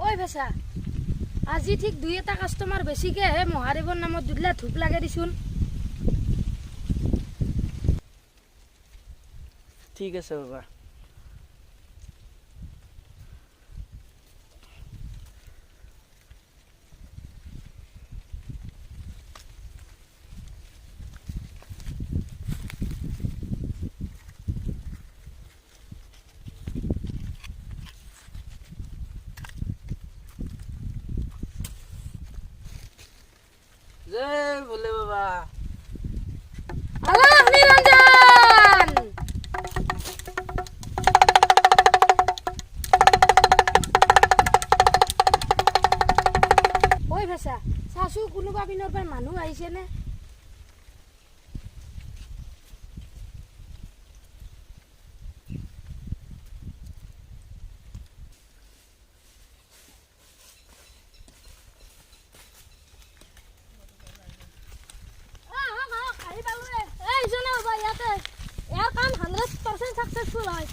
ওই ভেসা আজি ঠিক দুই এটা কাস্টমাৰ বেশিকে হে মহাদেৱৰ নামত দুলা ধূপ লাগে দিছুন। ঠিক আছে বাবা। জয় ভোলে বাবা। আল্লাহ নিরঞ্জন ওই ভেসা চাচু কোনোবা পিনৰ পৰা মানুহ আহিছে নে? সাকসেসফুল হয়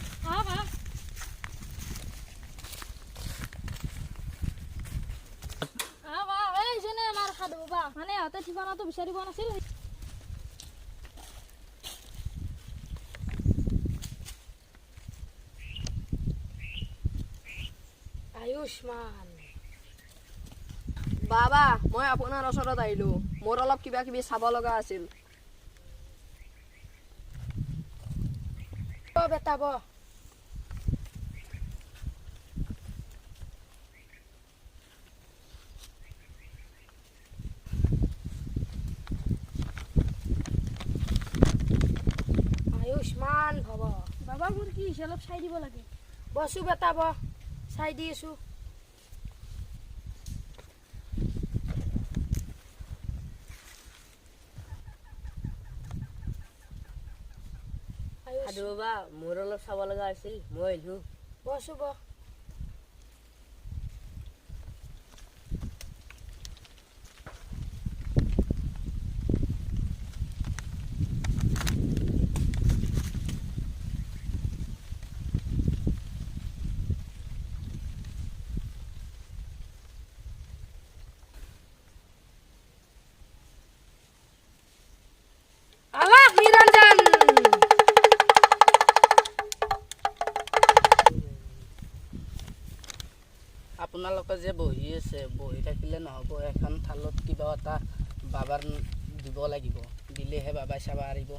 এইজনে আমাৰ সাধু বাবা মানে ইহঁতে ঠিকনাটো বিচাৰি পোৱা নাছিল। আয়ুষ্মান বাবা মই আপোনাৰ ওচৰত আহিলো, মোৰ অলপ কিবা কিবি চাব লগা আছিল। বেটা ব আয়ুষ্মান ভৱ। বাবা মোৰ কি অলপ চাই দিব লাগে। বসু বেটা ব চাই দি আছো। সাধু বাবা মোৰ অলপ চাব লগা আছিল, মই আহিলো। বসু ব আল্লাহ নিরঞ্জন আপোনালোকে যে বহি আছে, বহি থাকিলে নহ'ব, এখন থালত কিবা এটা বাবাৰ দিব লাগিব, দিলেহে বাবাই চাব পাৰিব।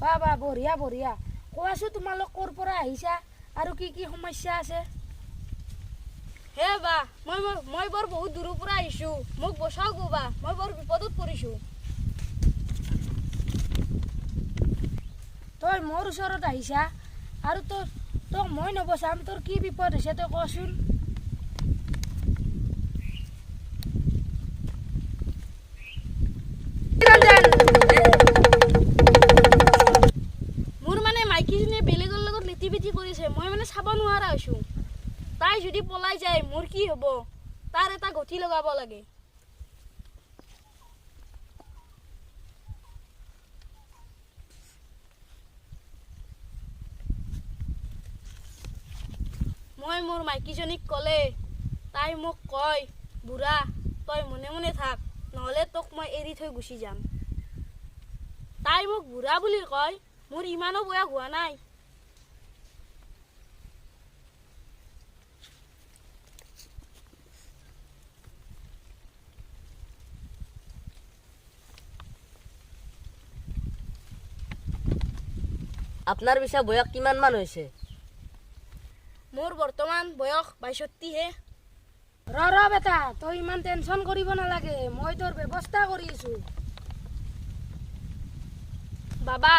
বাবা বঢ়িয়া বঢ়িয়া। কোৱাচোন তোমালোক ক'ৰ পৰা আহিছা আৰু কি কি সমস্যা আছে? হে বা মই বৰ বহুত দূৰৰ পৰা আহিছো, মোক বচাও গোবা, মই বৰ বিপদত পৰিছো। তই মোৰ ওচৰত আহিছা আৰু তোক মই নবচাম? তোৰ কি বিপদ হৈছে তই কচোন। মোৰ মানে মাইকীজনীয়ে বেলেগৰ লগত লেটি বেটি কৰিছে, মই মানে চাব নোৱাৰা হৈছো। তাই যদি পলাই যায় মোৰ কি হ'ব, তাৰ এটা গঠি লগাব লাগে। মই মোৰ মাইকীজনীক ক'লে তাই মোক কয়, বুঢ়া তই মনে মনে থাক, নহ'লে তোক মই এৰি থৈ গুচি যাম। তাই মোক বুঢ়া বুলি কয়, মোৰ ইমানো বয়স হোৱা নাই। আপোনাৰ পিছে বয়স কিমান মান হৈছে? মোৰ বৰ্তমান বয়স ৬২ হে। ৰ বেটা, তই ইমান টেনচন কৰিব নালাগে, মই তোৰ ব্যৱস্থা কৰি আছো। বাবা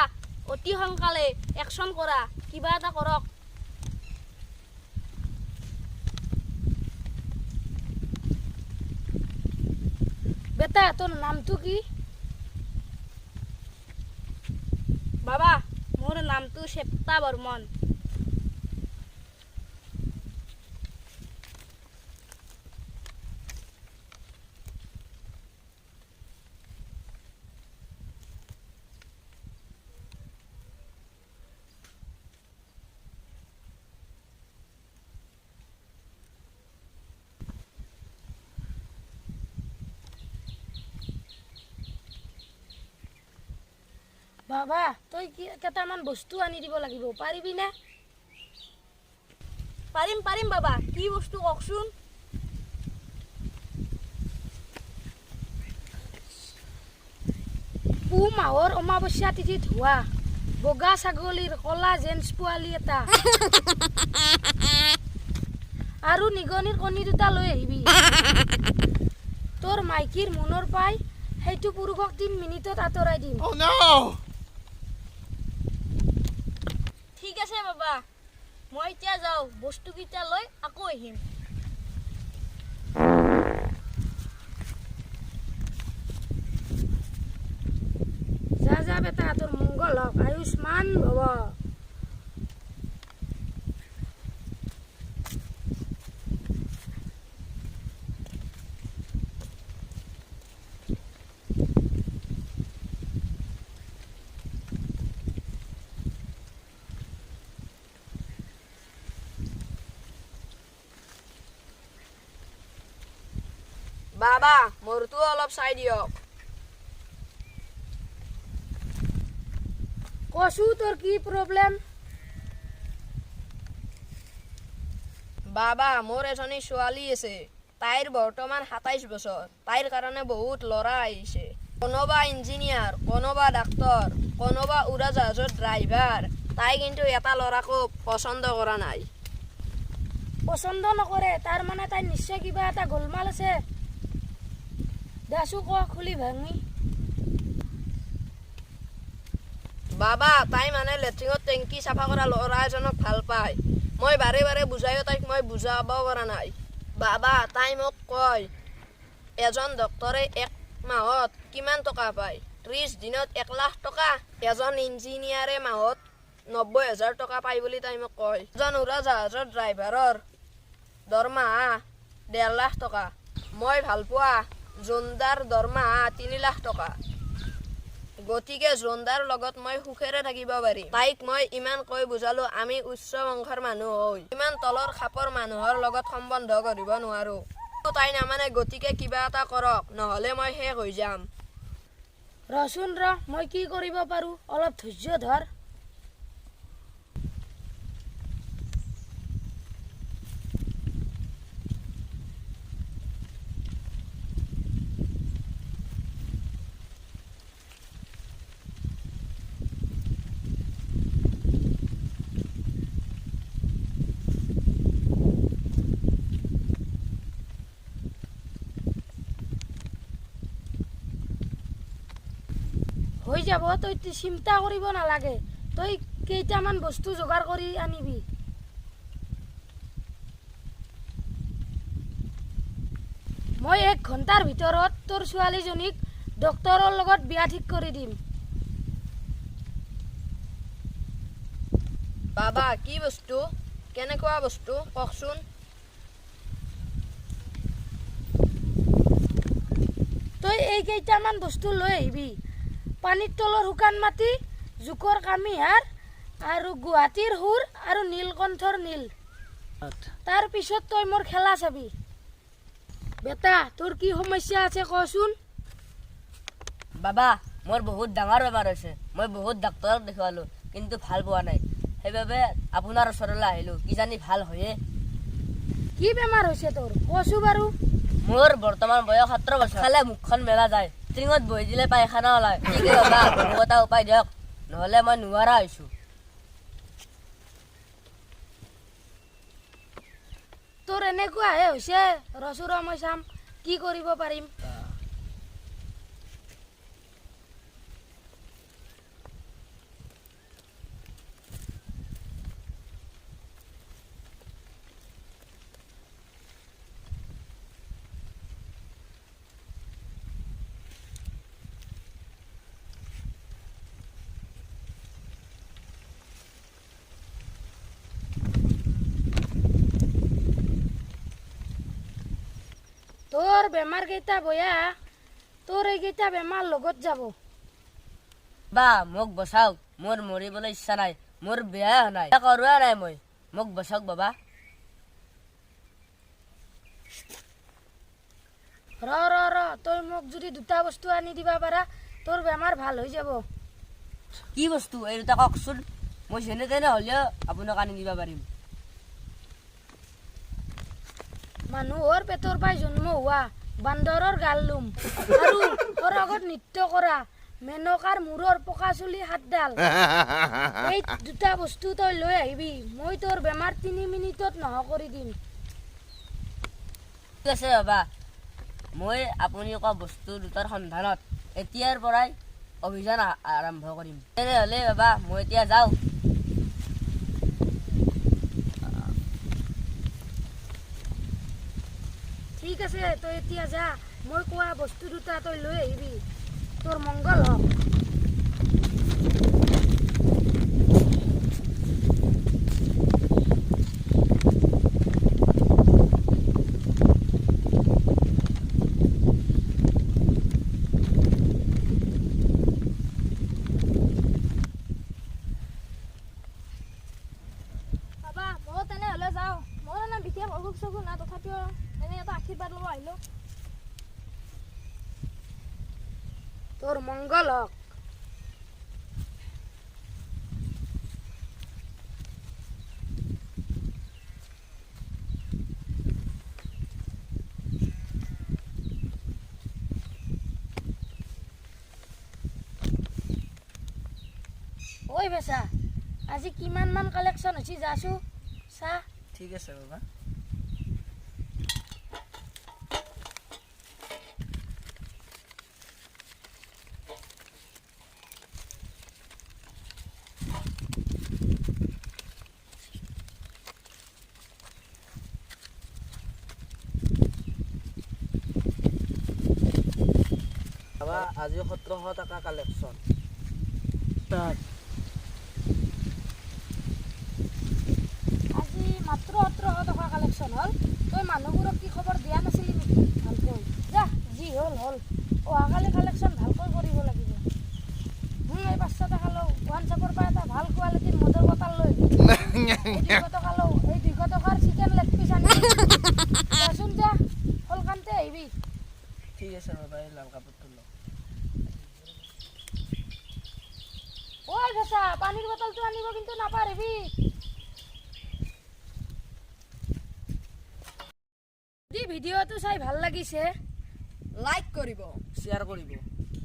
অতি সোনকালে একশ্যন কৰা, কিবা এটা কৰক। বেটা তোৰ নামটো কি? বাবা মোৰ নামটো শ্বেতা বৰ্মন। বাবা তই কি কেইটামান বস্তু আনি দিব লাগিব, পাৰিবি না? পাৰিম পাৰিম বাবা, কি বস্তু কওকচোন। পুহ মাহৰ অমাৱস্যা তিথিত হোৱা বগা ছাগলীৰ কলা জেন্স পোৱালি এটা আৰু নিগনিৰ কণী দুটা লৈ আহিবি। তোৰ মাইকীৰ মনৰ পাই সেইটো পুৰুষক 3 মিনিটত আঁতৰাই দিম। ঠিক আছে বাবা, মই এতিয়া যাওঁ, বস্তুকেইটা লৈ আকৌ আহিম। যা যা বেটা, তোৰ মংগল হওক, আয়ুষ্মান ভৱ। বাবা মোৰটো অলপ চাই দিয়ক। কচু তোৰ কি প্ৰব্লেম? বাবা মোৰ এজনী ছোৱালী আছে, তাইৰ বৰ্তমান 27 বছৰ। তাইৰ কাৰণে বহুত ল'ৰা আহিছে, কোনোবা ইঞ্জিনিয়াৰ, কোনোবা ডাক্তৰ, কোনোবা উৰাজাহাজৰ ড্ৰাইভাৰ। তাই কিন্তু এটা ল'ৰাকো পচন্দ কৰা নাই। পচন্দ নকৰে তাৰ মানে তাই নিশ্চয় কিবা এটা গোলমাল আছে। দেচো ক খুলি ভাঙি। বাবা তাই মানে লেট্ৰিঙত টেংকি চাফা কৰা ল'ৰা এজনক ভাল পায়। মই বাৰে বাৰে বুজায়ো তাইক মই বুজাব পৰা নাই। বাবা তাই মোক কয় এজন ডক্তৰে 1 মাহত কিমান টকা পায়? 30 দিনত 1 লাখ টকা। এজন ইঞ্জিনিয়াৰে মাহত 90,000 টকা পায় বুলি তাই মোক কয়। এজন উৰাজাহাজৰ ড্ৰাইভাৰৰ দৰমহা 1.5 লাখ টকা। মই ভাল পোৱা জোনদাৰ দৰমহা 3 লাখ টকা। গতিকে জোনদাৰ লগত মই সুখেৰে থাকিব পাৰিম। তাইক মই ইমান কৈ বুজালো আমি উচ্চ বংশৰ মানুহ হৈ ইমান তলৰ খাপৰ মানুহৰ লগত সম্বন্ধ কৰিব নোৱাৰো। তাই নামানে, গতিকে কিবা এটা কৰক, নহ'লে মই শেষ হৈ যাম। ৰচোন ৰ, মই কি কৰিব পাৰো, অলপ ধৈৰ্য ধৰ। হৈ যাব, তই চিন্তা কৰিব নালাগে। তই কেইটামান বস্তু যোগাৰ কৰি আনিবি। মই 1 ঘণ্টাৰ ভিতৰত তোৰ ছোৱালীজনীক ডক্তৰৰ লগত বিয়া ঠিক কৰি দিম। বাবা কি বস্তু? কেনেকুৱা বস্তু কওকচোন। তই এই কেইটামান বস্তু লৈ আহিবি। পানীৰ তলৰ শুকান মাটি, জোকৰ কামিহাৰ আৰু গুৱাহাটীৰ সুৰ আৰু নীলকণ্ঠৰ নীল। তাৰ পিছত তই মোৰ খেলা চাবি। বেটা তোৰ কি সমস্যা আছে কচোন। বাবা মোৰ বহুত ডাঙৰ বেমাৰ হৈছে। মই বহুত ডাক্তৰক দেখুৱালো কিন্তু ভাল পোৱা নাই। সেইবাবে আপোনাৰ ওচৰলৈ আহিলো, কিজানি ভাল হয়ে। কি বেমাৰ হৈছে তোৰ কচো বাৰু। মোৰ বৰ্তমান বয়স 17 বছৰ। খালে মুখখন মেলা যায়, টিঙত বহি দিলে পায়খানা ওলায়। কি বাবা কোনো এটা উপায় দিয়ক, নহ'লে মই নোৱাৰা হৈছো। তোৰ এনেকুৱাহে হৈছে, ৰচোৰা মই চাম কি কৰিব পাৰিম। তোৰ বেমাৰ কেইটা বয়া তোৰ এইকেইটা বেমাৰ লগত যাব। বা মোক বচাওক, মোৰ মৰিবলৈ ইচ্ছা নাই, মোৰ বিয়া হোৱা নাই, বিয়া কৰোৱা নাই মই, মোক বচাওক বাবা। ৰ তই মোক যদি দুটা বস্তু আনি দিবা পাৰা তোৰ বেমাৰ ভাল হৈ যাব। কি বস্তু এই দুটা কওকচোন, মই যেনে তেনে হ'লেও আপোনাক আনি দিব পাৰিম। মানুহৰ পেটৰ পৰাই জন্ম হোৱা বান্দৰৰ গাল লুম আৰু সৰগত নৃত্য কৰা মেনকাৰ মূৰৰ পকা চুলি 7 ডাল। এই দুটা বস্তু তই লৈ আহিবি, মই তোৰ বেমাৰ 3 মিনিটত নোহোৱা কৰি দিম। ঠিক আছে বাবা, মই আপুনি কোৱা বস্তু দুটাৰ সন্ধানত এতিয়াৰ পৰাই অভিযান আৰম্ভ কৰিম। তেনেহ'লে বাবা মই এতিয়া যাওঁ। ঠিক আছে তই এতিয়া যা, মই কোৱা বস্তু দুটা তই লৈ আহিবি, তোৰ মংগল হওক। বাবা মই তেনেহ'লে যাওঁ, মোৰ এনে বিশেষ অসুখ চসুখ নাই, তথাপিও এনে এটা আশীৰ্বাদ ল'ব আহিলোঁ। তোৰ মংগল হওক। ঐ বেচা, আজি কিমান মান কালেকশ্যন হৈছে যাচো চা। ঠিক আছে বাবা। বাবা আজি 1700 টকা কালেকশ্যন। আজি মাত্ৰ 1700 টকা কালেকশ্যন হ'ল। তই মানুহবোৰক কি খবৰ দিয়া নাছিলি নেকি ভালকৈ? যা যি হ'ল অহাকালি কালেকশ্যন ভালকৈ কৰিব লাগিব। এই 500 টকা লওঁ, হোৱাটছএপৰ পৰা এটা ভাল কোৱালিটিৰ মদৰ বটল লৈ এই 200 টকা লওঁ, এই 200 টকাৰ চিকেন লেগ পিচ আনি যাচোন যা, সোনকালতে আহিবি। ঠিক আছে বাবা, এই লাল কাপোৰটো লওঁ। ঐ ভেচা, পানীৰ বটলটো আনিব কিন্তু নাপাহৰিবি। যদি ভিডিঅ'টো চাই ভাল লাগিছে লাইক কৰিব, শ্বেয়াৰ কৰিব।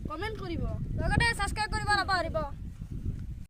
কমেণ্ট কৰিব, লগতে ছাবস্ক্ৰাইব কৰিব নাপাহৰিব।